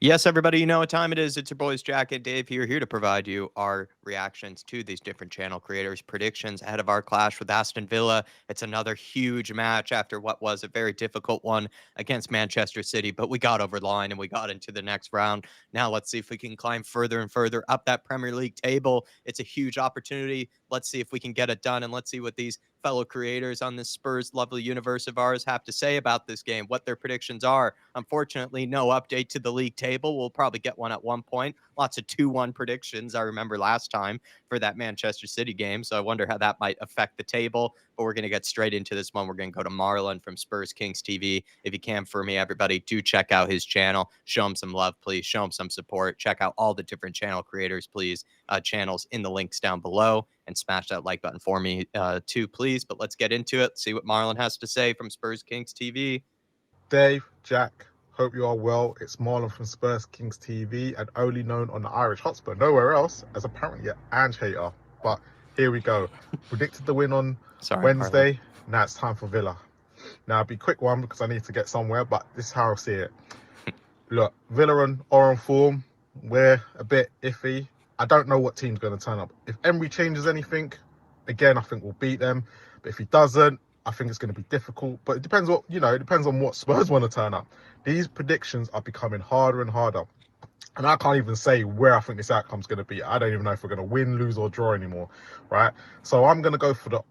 Yes, everybody, you know what time it is. It's your boys Jack and Dave here to provide you our reactions to these different channel creators' predictions ahead of our clash with Aston Villa. It's another huge match after what was a very difficult one against Manchester City, but we got over the line and we got into the next round. Now let's see if we can climb further and further up that Premier League table. It's a huge opportunity. Let's see if we can get it done, and let's see what these fellow creators on this Spurs lovely universe of ours have to say about this game, what their predictions are. Unfortunately, no update to the league table. We'll probably get one at one point. Lots of 2-1 predictions, I remember last time for that Manchester City game. So I wonder how that might affect the table. But we're going to get straight into this one. We're going to go to Marlon from Spurs Kings TV. If you can, for me, everybody, do check out his channel. Show him some love, please. Show him some support. Check out all the different channel creators, please. Channels in the links down below, and smash that like button for me too, please. But let's get into it. See what Marlon has to say from Spurs Kings TV. Dave, Jack, hope you are well. It's Marlon from Spurs Kings TV and only known on the Irish Hotspur, nowhere else, as apparently an Ange hater. But here we go. Predicted the win on Sorry, Marlon. Wednesday. Now it's time for Villa. Now, it'll be a quick one because I need to get somewhere, but this is how I see it. Look, Villa are on form. We're a bit iffy. I don't know what team's going to turn up. If Emery changes anything, again, I think we'll beat them. But if he doesn't, I think it's going to be difficult. But it depends it depends on what Spurs want to turn up. These predictions are becoming harder and harder. And I can't even say where I think this outcome's going to be. I don't even know if we're going to win, lose, or draw anymore, right? So I'm going to go for the,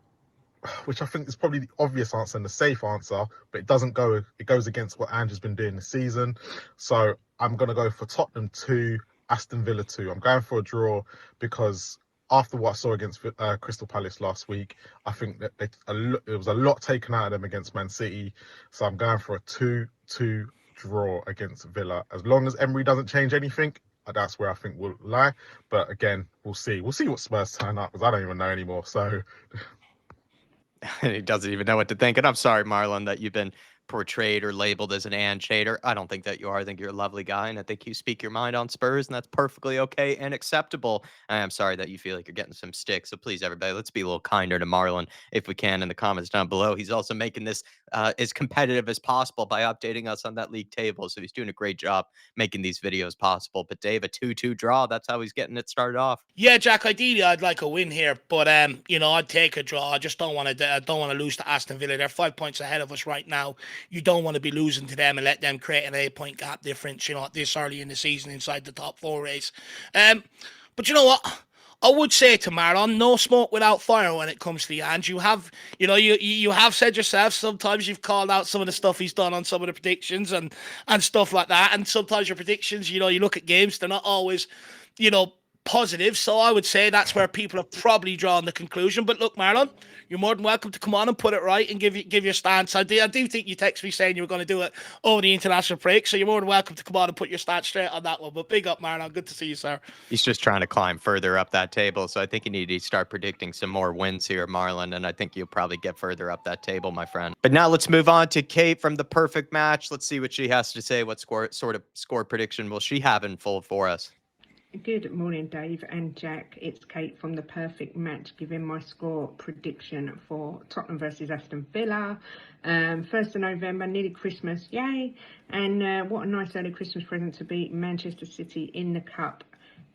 which I think is probably the obvious answer and the safe answer, but it goes against what Ange has been doing this season. So I'm going to go for Tottenham 2, Aston Villa 2. I'm going for a draw because after what I saw against Crystal Palace last week, I think that there was a lot taken out of them against Man City. So I'm going for a 2-2 draw against Villa. As long as Emery doesn't change anything, that's where I think we'll lie. But again, we'll see. We'll see what Spurs turn up because I don't even know anymore. So He doesn't even know what to think. And I'm sorry, Marlon, that you've been portrayed or labeled as an Ange hater. I don't think that you are. I think you're a lovely guy, and I think you speak your mind on Spurs, and that's perfectly okay and acceptable. I am sorry that you feel like you're getting some stick. So please, everybody, let's be a little kinder to Marlon if we can in the comments down below. He's also making this as competitive as possible by updating us on that league table. So he's doing a great job making these videos possible. But Dave, a 2-2 draw, that's how he's getting it started off. Yeah, Jack. Ideally, I'd like a win here, but I'd take a draw. I just don't want to. I don't want to lose to Aston Villa. They're 5 points ahead of us right now. You don't want to be losing to them and let them create an 8 point gap difference. This early in the season inside the top four race. But you know what? I would say to Marlon, no smoke without fire when it comes to the Ange. You have said yourself, sometimes you've called out some of the stuff he's done on some of the predictions and stuff like that. And sometimes your predictions, you look at games, they're not always, you know, positive. So I would say that's where people have probably drawn the conclusion. But look, Marlon, you're more than welcome to come on and put it right and give your stance. I do think you texted me saying you were going to do it over the international break, so you're more than welcome to come on and put your stance straight on that one. But big up, Marlon. Good to see you, sir. He's just trying to climb further up that table. So I think you need to start predicting some more wins here, Marlon. And I think you'll probably get further up that table, my friend. But now let's move on to Kate from The Perfect Match. Let's see what she has to say. What sort of score prediction will she have in full for us? Good morning, Dave and Jack. It's Kate from The Perfect Match giving my score prediction for Tottenham versus Aston Villa. 1st of November, nearly Christmas, yay! And what a nice early Christmas present to beat Manchester City in the Cup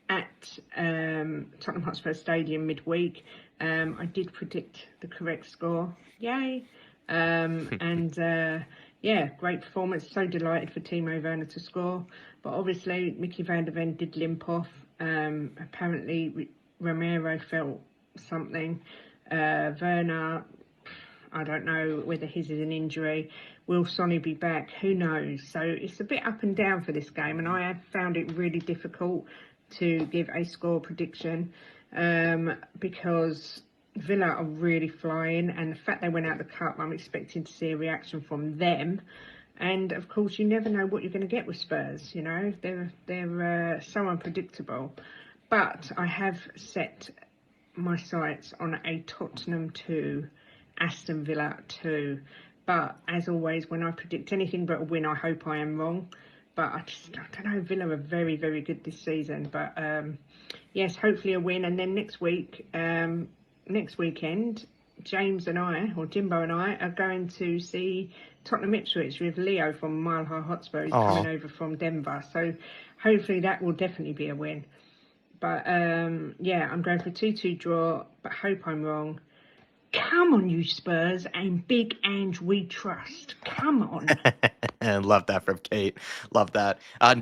at Tottenham Hotspur Stadium midweek. I did predict the correct score, yay! Yeah, great performance. So delighted for Timo Werner to score. But obviously, Mickey van der Ven did limp off. Apparently, Romero felt something. Werner, I don't know whether his is an injury. Will Sonny be back? Who knows? So it's a bit up and down for this game. And I have found it really difficult to give a score prediction because Villa are really flying, and the fact they went out the cup, I'm expecting to see a reaction from them. And of course, you never know what you're going to get with Spurs. They're so unpredictable. But I have set my sights on a Tottenham 2, Aston Villa 2. But as always, when I predict anything but a win, I hope I am wrong. But I don't know. Villa are very, very good this season. But yes, hopefully a win. And then next weekend, James and I, or Jimbo and I, are going to see Tottenham Ipswich with Leo from IrishHotspur who's Aw. coming over from Denver. So hopefully that will definitely be a win. But yeah, I'm going for a 2-2 draw, but hope I'm wrong. Come on, you Spurs, and Big Ange we trust. Come on. Love that from Kate. Love that.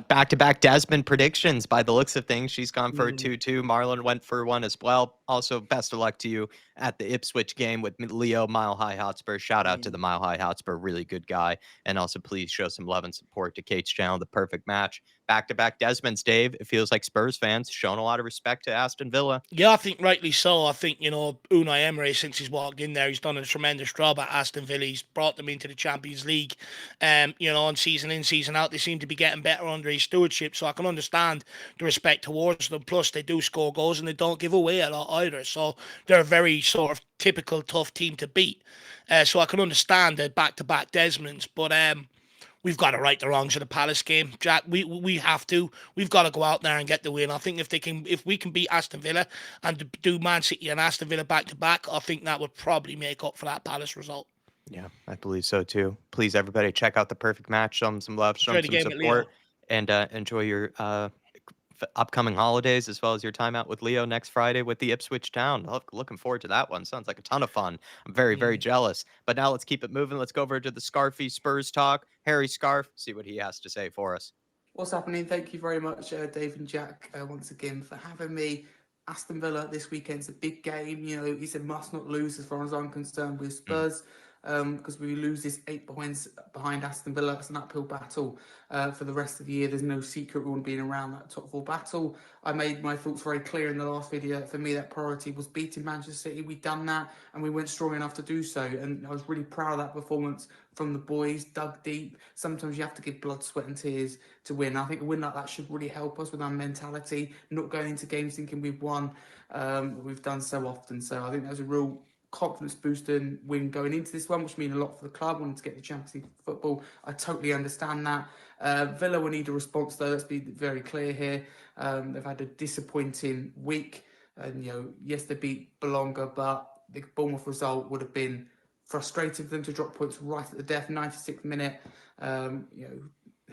Back-to-back Desmond predictions. By the looks of things, she's gone for a 2-2. Marlon went for one as well. Also, best of luck to you at the Ipswich game with Leo, Mile High Hotspur. Shout out to the Mile High Hotspur. Really good guy. And also, please show some love and support to Kate's channel, The Perfect Match. Back-to-back Desmonds, Dave. It feels like Spurs fans shown a lot of respect to Aston Villa. Yeah, I think rightly so. I think, Unai Emery, since he's walked in there, he's done a tremendous job at Aston Villa. He's brought them into the Champions League. And season in, season out, they seem to be getting better under his stewardship. So I can understand the respect towards them. Plus, they do score goals and they don't give away a lot either. So they're a very sort of typical tough team to beat. So I can understand the back-to-back Desmonds. But we've got to right the wrongs of the Palace game, Jack. We have to. We've got to go out there and get the win. I think if we can beat Aston Villa and do Man City and Aston Villa back to back, I think that would probably make up for that Palace result. Yeah, I believe so too. Please, everybody, check out The Perfect Match. Show them some love, show them Enjoy the some game at Leo. support, and enjoy your upcoming holidays as well as your time out with Leo next Friday with the Ipswich Town. Looking forward to that one. Sounds like a ton of fun. I'm very, very jealous. But now let's keep it moving. Let's go over to the Scarfy Spurs talk. Harry Scarf, see what he has to say for us. What's happening? Thank you very much, Dave and Jack, once again for having me. Aston Villa this weekend's a big game. It's a must not lose as far as I'm concerned with Spurs. Because we lose this 8 points behind Aston Villa. It's an uphill battle for the rest of the year. There's no secret we want being around that top 4 battle. I made my thoughts very clear in the last video. For me, that priority was beating Manchester City. We've done that, and we went strong enough to do so. And I was really proud of that performance from the boys, dug deep. Sometimes you have to give blood, sweat and tears to win. I think a win like that should really help us with our mentality, not going into games thinking we've won. We've done so often. So I think that was a real confidence boosting win going into this one, which means a lot for the club, wanting to get the Champions League football. I totally understand that. Villa will need a response though, let's be very clear here. They've had a disappointing week, and yes, they beat Bologna, but the Bournemouth result would have been frustrating for them to drop points right at the death, 96th minute. It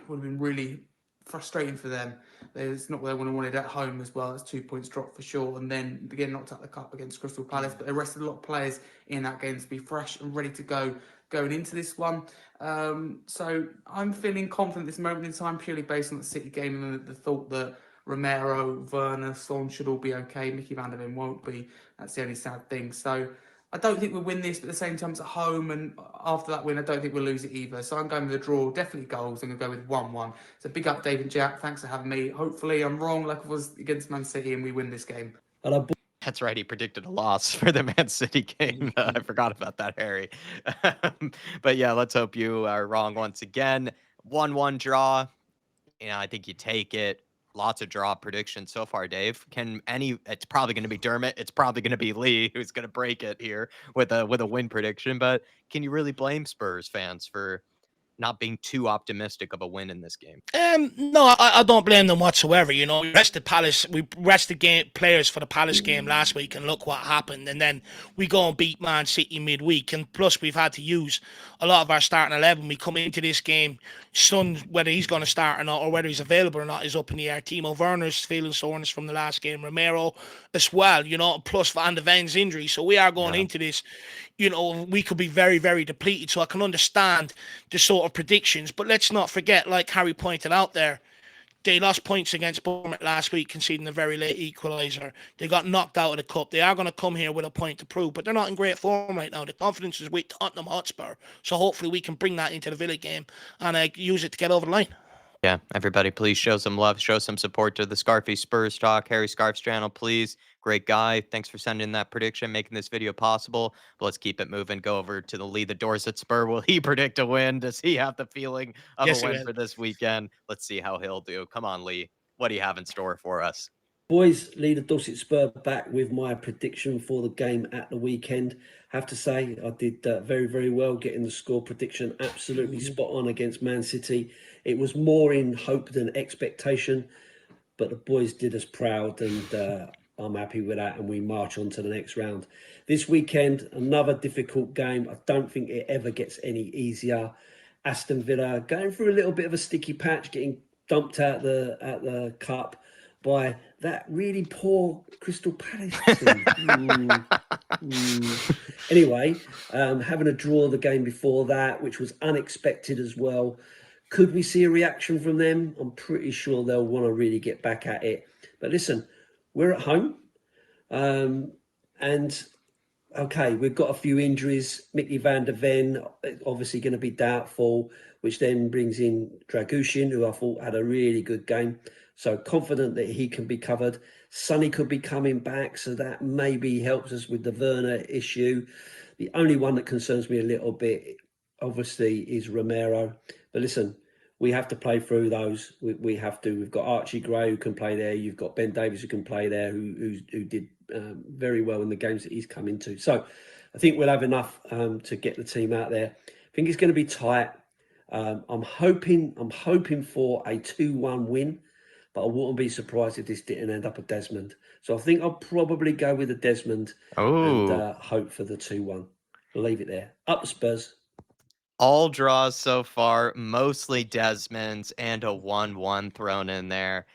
would have been really frustrating for them. It's not what they would have wanted at home as well. It's 2 points dropped for sure, and then again knocked out the cup against Crystal Palace. But they rested a lot of players in that game to be fresh and ready to go going into this one. So I'm feeling confident this moment in time, purely based on the City game and the thought that Romero, Werner, Son should all be okay. Mickey van der Ven won't be. That's the only sad thing. So I don't think we'll win this, but at the same time, it's at home, and after that win, I don't think we'll lose it either. So I'm going with a draw, definitely goals. I'm going to go with 1-1. So big up, Dave and Jack. Thanks for having me. Hopefully, I'm wrong like I was against Man City, and we win this game. That's right. He predicted a loss for the Man City game. I forgot about that, Harry. But yeah, let's hope you are wrong once again. 1-1 draw. I think you take it. Lots of draw predictions so far, Dave. It's probably going to be Dermot. It's probably going to be Lee who's going to break it here with a win prediction. But can you really blame Spurs fans for not being too optimistic of a win in this game? No, I don't blame them whatsoever. We rested players for the Palace game last week, and look what happened. And then we go and beat Man City midweek, and plus we've had to use a lot of our starting 11. We come into this game, Son, whether he's going to start or not, or whether he's available or not, is up in the air. Timo Werner's feeling soreness from the last game, Romero as well. Plus Van de Ven's injury. So we are going into this. We could be very, very depleted. So I can understand the sort of predictions. But let's not forget, like Harry pointed out there, they lost points against Bournemouth last week, conceding a very late equaliser. They got knocked out of the cup. They are going to come here with a point to prove, but they're not in great form right now. The confidence is with Tottenham Hotspur. So hopefully we can bring that into the Villa game and use it to get over the line. Yeah, everybody, please show some love, show some support to the Scarfy Spurs talk. Harry Scarf's channel, please. Great guy. Thanks for sending that prediction, making this video possible. But let's keep it moving. Go over to the Lee, the Dorset Spur. Will he predict a win? Does he have the feeling of a win for this weekend? Let's see how he'll do. Come on, Lee. What do you have in store for us? Boys, Lee, the Dorset Spur back with my prediction for the game at the weekend. Have to say, I did very, very well getting the score prediction absolutely spot on against Man City. It was more in hope than expectation, but the boys did us proud, and I'm happy with that, and we march on to the next round. This weekend, another difficult game. I don't think it ever gets any easier. Aston Villa going through a little bit of a sticky patch, getting dumped out the cup by that really poor Crystal Palace team. Anyway, having a draw the game before that, which was unexpected as well. Could we see a reaction from them? I'm pretty sure they'll want to really get back at it. But listen, we're at home. And okay, we've got a few injuries. Mickey van der Ven, obviously going to be doubtful, which then brings in Dragushin, who I thought had a really good game. So confident that he can be covered. Sonny could be coming back, so that maybe helps us with the Werner issue. The only one that concerns me a little bit, obviously, is Romero. But listen, we have to play through those. We have to. We've got Archie Gray who can play there. You've got Ben Davies who can play there, who did very well in the games that he's come into. So I think we'll have enough to get the team out there. I think it's going to be tight. I'm hoping for a 2-1 win, but I wouldn't be surprised if this didn't end up a Desmond. So I think I'll probably go with a Desmond and hope for the 2-1. I'll leave it there. Up the Spurs. All draws so far, mostly Desmond's, and a 1-1 thrown in there.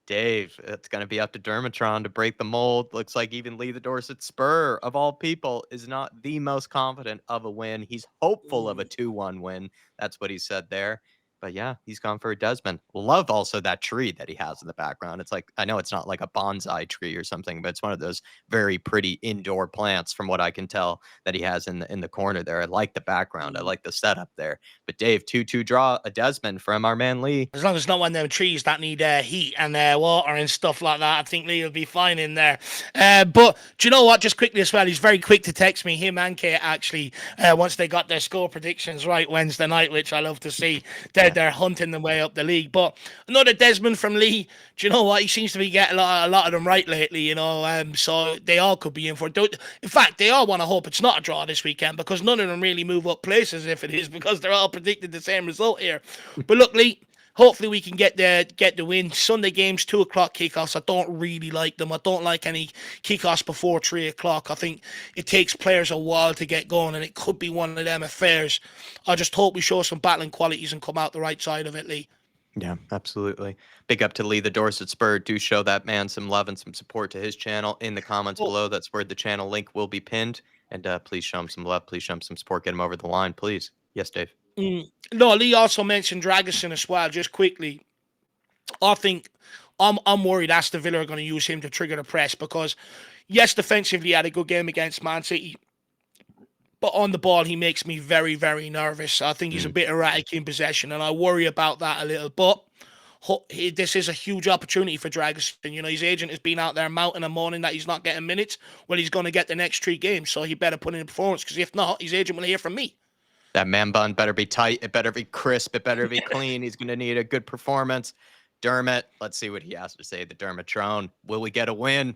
Dave, it's going to be up to Dermatron to break the mold. Looks like even Lee the Dorset Spur, of all people, is not the most confident of a win. He's hopeful of a 2-1 win. That's what he said there. But yeah, he's gone for a Desmond. Love also that tree that he has in the background. It's like, I know it's not like a bonsai tree or something, but it's one of those very pretty indoor plants from what I can tell that he has in the corner there. I like the background. I like the setup there. But Dave, 2-2 draw, a Desmond from our man Lee. As long as it's not one of them trees that need heat and water and stuff like that, I think Lee will be fine in there. But do you know what? Just quickly as well, he's very quick to text me, him and Kate, actually, once they got their score predictions right Wednesday night, which I love to see. They're hunting their way up the league. But another Desmond from Lee, do you know what? He seems to be getting a lot of them right lately, you know. So they all could be in for it. In fact, they all want to hope it's not a draw this weekend, because none of them really move up places if it is, because they're all predicted the same result here. But look, Lee, hopefully we can get the win. Sunday games, 2:00 kickoffs. I don't really like them. I don't like any kickoffs before 3:00. I think it takes players a while to get going, and it could be one of them affairs. I just hope we show some battling qualities and come out the right side of it, Lee. Yeah, absolutely. Big up to Lee the Dorset Spur. Do show that man some love and some support to his channel in the comments below. That's where the channel link will be pinned. And please show him some love. Please show him some support. Get him over the line, please. Yes, Dave. No, Lee also mentioned Dragusin as well. Just quickly, I think I'm worried Aston Villa are going to use him to trigger the press, because yes, defensively he had a good game against Man City, but on the ball he makes me very, very nervous. I think he's a bit erratic in possession, and I worry about that a little. But this is a huge opportunity for Dragusin. You know, his agent has been out there mounting and moaning that he's not getting minutes. Well, he's going to get the next 3 games, so he better put in a performance, because if not, his agent will hear from me. That man bun better be tight. It better be crisp. It better be clean. He's going to need a good performance. Dermot, let's see what he has to say. The Dermatron. Will we get a win?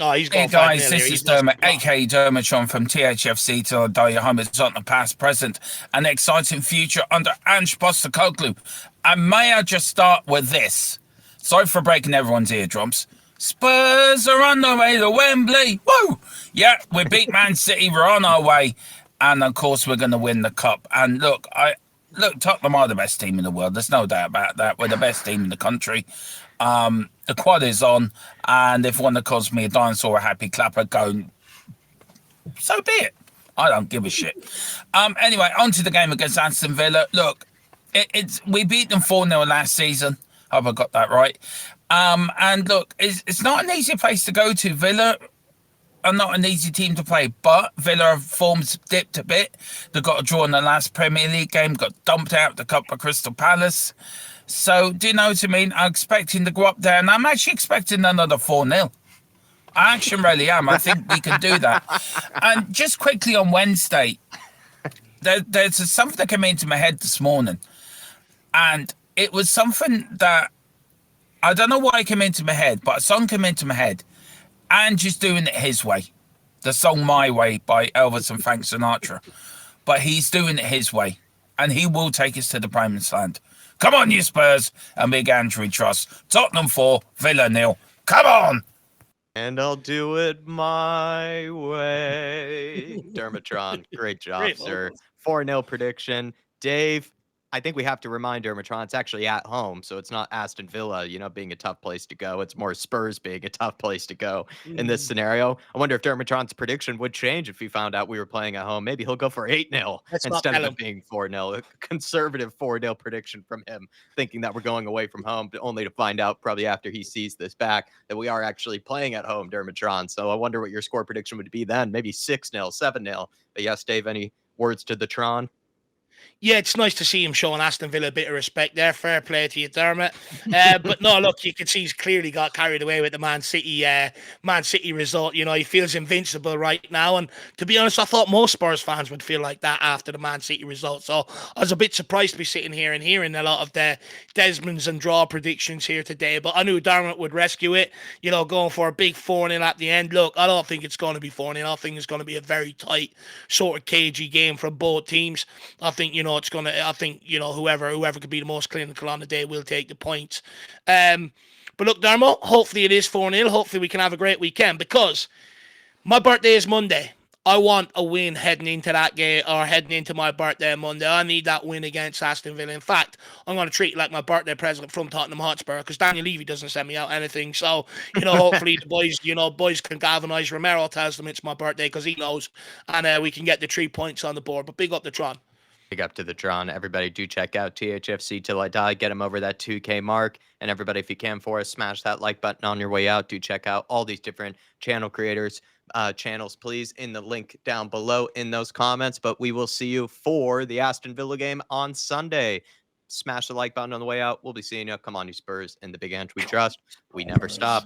Oh, he's Hey going guys, this is Dermot, aka Dermatron from thfc till I die. Your home is Tottenham, past, present, and exciting future under Ange Postecoglou. And may I just start with this? Sorry for breaking everyone's eardrums. Spurs are on their way to Wembley. Woo! Yeah, we beat Man City. We're on our way. And of course, we're going to win the cup. And look, Tottenham are the best team in the world. There's no doubt about that. We're the best team in the country. The quad is on, and if one that calls me a dinosaur, a happy clapper, going, so be it. I don't give a shit. Anyway, on to the game against Aston Villa. Look, we beat them 4-0 last season. Hope I got that right. And look, it's not an easy place to go to. Villa are not an easy team to play, but Villa have forms dipped a bit. They got a draw in the last Premier League game, got dumped out the cup by Crystal Palace. So, do you know what I mean? I'm expecting to go up there, and I'm actually expecting another 4-0. I actually really am. I think we can do that. And just quickly on Wednesday, there's something that came into my head this morning, and it was something that, I don't know why it came into my head, but a song came into my head. Ange's doing it his way. The song My Way by Elvis and Frank Sinatra. But he's doing it his way. And he will take us to the promised land. Come on, you Spurs. And big Andrew trust. Tottenham 4, Villa 0. Come on. And I'll do it my way. Dermatron, great job, sir. 4-0 prediction. Dave, I think we have to remind Dermatron it's actually at home, so it's not Aston Villa, being a tough place to go. It's more Spurs being a tough place to go in this scenario. I wonder if Dermatron's prediction would change if he found out we were playing at home. Maybe he'll go for 8-0 Let's not instead of tell it him. being 4-0. A conservative 4-0 prediction from him, thinking that we're going away from home, only to find out probably after he sees this back that we are actually playing at home, Dermatron. So I wonder what your score prediction would be then. Maybe 6-0, 7-0. But yes, Dave, any words to the Tron? Yeah, it's nice to see him showing Aston Villa a bit of respect there. Fair play to you, Dermot. But no, look, you can see he's clearly got carried away with the Man City result. He feels invincible right now. And to be honest, I thought most Spurs fans would feel like that after the Man City result. So I was a bit surprised to be sitting here and hearing a lot of the Desmonds and draw predictions here today. But I knew Dermot would rescue it. Going for a big 4-0 at the end. Look, I don't think it's going to be 4-0. I think it's going to be a very tight, sort of cagey game from both teams. I think whoever could be the most clinical on the day will take the points. But look, Dermo, hopefully it is 4-0. Hopefully we can have a great weekend because my birthday is Monday. I want a win heading into that game or heading into my birthday Monday. I need that win against Aston Villa. In fact, I'm going to treat it like my birthday present from Tottenham Hotspur because Daniel Levy doesn't send me out anything. So, hopefully the boys can galvanise. Romero tells them it's my birthday because he knows, and we can get the 3 points on the board. But big up the Tron. Big up to the Tron. Everybody do check out THFC Till I Die. Get them over that 2K mark. And everybody, if you can for us, smash that like button on your way out. Do check out all these different channel creators, channels, please, in the link down below in those comments. But we will see you for the Aston Villa game on Sunday. Smash the like button on the way out. We'll be seeing you. Come on, you Spurs. In the big end we trust. We never stop.